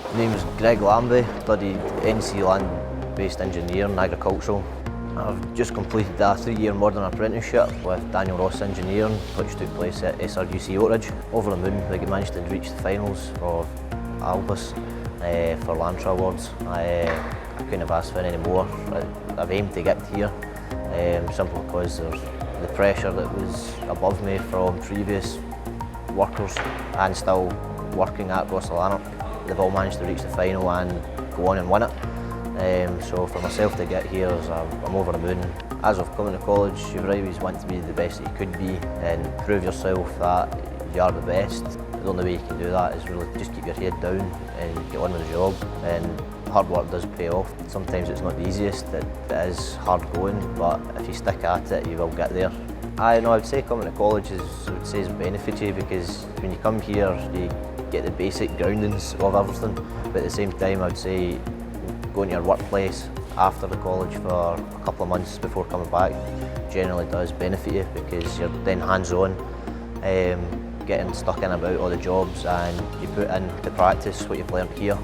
My name is Greig Lambie, studied NC Land-based Engineering and Agricultural. I've just completed a 3-year Modern Apprenticeship with Daniel Ross Engineering, which took place at SRUC Oakridge. Over the moon, we managed to reach the finals of ALBAS for Lantra Awards. I couldn't have asked for any more. I've aimed to get here, simply because of the pressure that was above me from previous workers and still working at Lantra. They've all managed to reach the final and go on and win it. So for myself to get here, I'm over the moon. As I've come to college, you always want to be the best that you could be and prove yourself that you are the best. The only way you can do that is really just keep your head down and get on with the job. And hard work does pay off. Sometimes it's not the easiest, it is hard going, but if you stick at it, you will get there. I would say coming to college is benefit you, because when you come here, you get the basic groundings of everything. But at the same time, I would say going to your workplace after the college for a couple of months before coming back generally does benefit you, because you're then hands-on, getting stuck in about all the jobs, and you put into practice what you've learned here.